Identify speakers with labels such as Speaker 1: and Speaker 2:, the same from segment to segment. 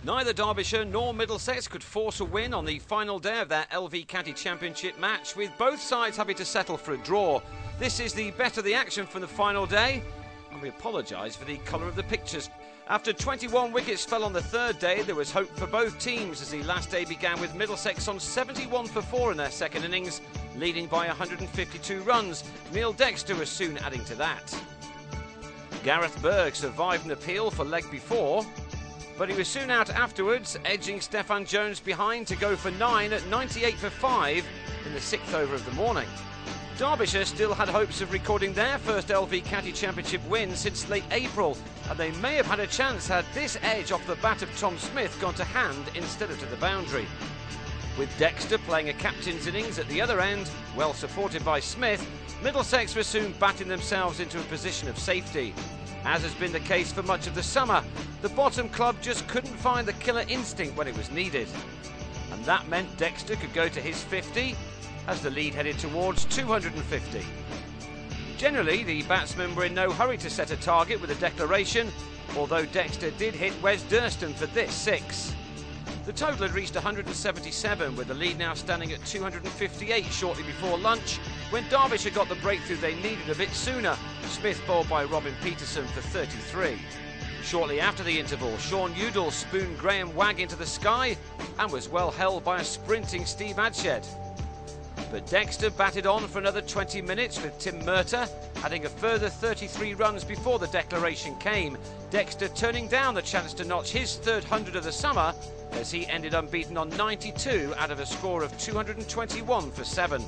Speaker 1: Neither Derbyshire nor Middlesex could force a win on the final day of their LV County Championship match, with both sides having to settle for a draw. This is the better the action from the final day, and we apologise for the colour of the pictures. After 21 wickets fell on the third day, there was hope for both teams as the last day began with Middlesex on 71 for 4 in their second innings, leading by 152 runs. Neil Dexter was soon adding to that. Gareth Berg survived an appeal for leg before, but he was soon out afterwards, edging Stefan Jones behind to go for 9 at 98 for 5 in the 6th over of the morning. Derbyshire still had hopes of recording their first LV County Championship win since late April, and they may have had a chance had this edge off the bat of Tom Smith gone to hand instead of to the boundary. With Dexter playing a captain's innings at the other end, well supported by Smith, Middlesex were soon batting themselves into a position of safety. As has been the case for much of the summer, the bottom club just couldn't find the killer instinct when it was needed. And that meant Dexter could go to his 50 as the lead headed towards 250. Generally, the batsmen were in no hurry to set a target with a declaration, although Dexter did hit Wes Durston for this 6. The total had reached 177, with the lead now standing at 258 shortly before lunch, when Derbyshire got the breakthrough they needed a bit sooner. Smith bowled by Robin Peterson for 33. Shortly after the interval, Shaun Udal spooned Graham Wagg into the sky and was well held by a sprinting Steve Adshed. But Dexter batted on for another 20 minutes, with Tim Murtagh adding a further 33 runs before the declaration came. Dexter turning down the chance to notch his third 100 of the summer as he ended unbeaten on 92 out of a score of 221 for 7.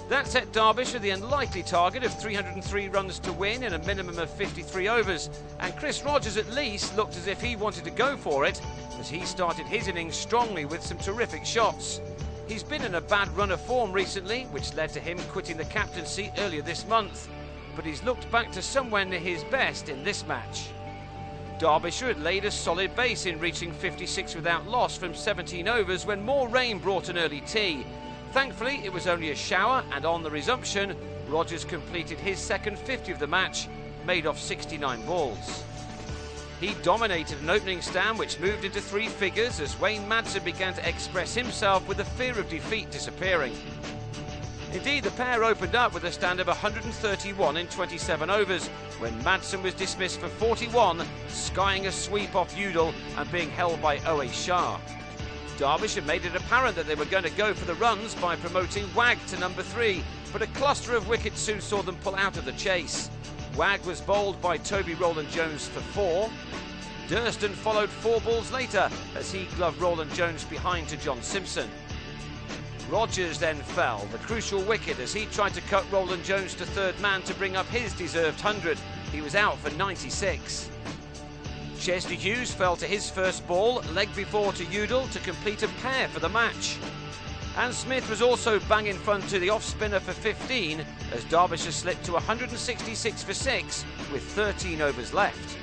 Speaker 1: That set Derbyshire the unlikely target of 303 runs to win in a minimum of 53 overs, and Chris Rogers at least looked as if he wanted to go for it as he started his innings strongly with some terrific shots. He's been in a bad run of form recently, which led to him quitting the captaincy earlier this month, but he's looked back to somewhere near his best in this match. Derbyshire had laid a solid base in reaching 56 without loss from 17 overs when more rain brought an early tea. Thankfully, it was only a shower, and on the resumption, Rogers completed his second 50 of the match, made off 69 balls. He dominated an opening stand which moved into 3 figures as Wayne Madsen began to express himself with the fear of defeat disappearing. Indeed, the pair opened up with a stand of 131 in 27 overs, when Madsen was dismissed for 41, skying a sweep off Udal and being held by O.A. Shah. Derbyshire made it apparent that they were going to go for the runs by promoting Wagg to number 3, but a cluster of wickets soon saw them pull out of the chase. Wagg was bowled by Toby Roland-Jones for 4. Durston followed 4 balls later as he gloved Roland-Jones behind to John Simpson. Rogers then fell, the crucial wicket, as he tried to cut Roland-Jones to third man to bring up his deserved 100. He was out for 96. Chesley Hughes fell to his first ball, leg before to Udal to complete a pair for the match. And Smith was also banging front to the off-spinner for 15 as Derbyshire slipped to 166 for 6 with 13 overs left.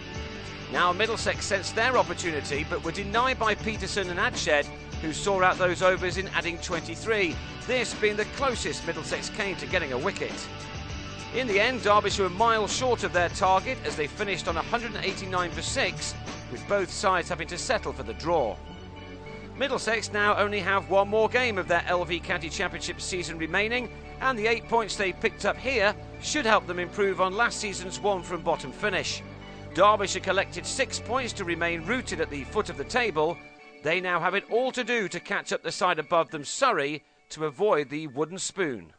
Speaker 1: Now Middlesex sensed their opportunity but were denied by Peterson and Adshed, who saw out those overs in adding 23, this being the closest Middlesex came to getting a wicket. In the end, Derbyshire were miles short of their target as they finished on 189 for 6, with both sides having to settle for the draw. Middlesex now only have one more game of their LV County Championship season remaining, and the 8 points they picked up here should help them improve on last season's one from bottom finish. Derbyshire collected 6 points to remain rooted at the foot of the table. They now have it all to do to catch up the side above them, Surrey, to avoid the wooden spoon.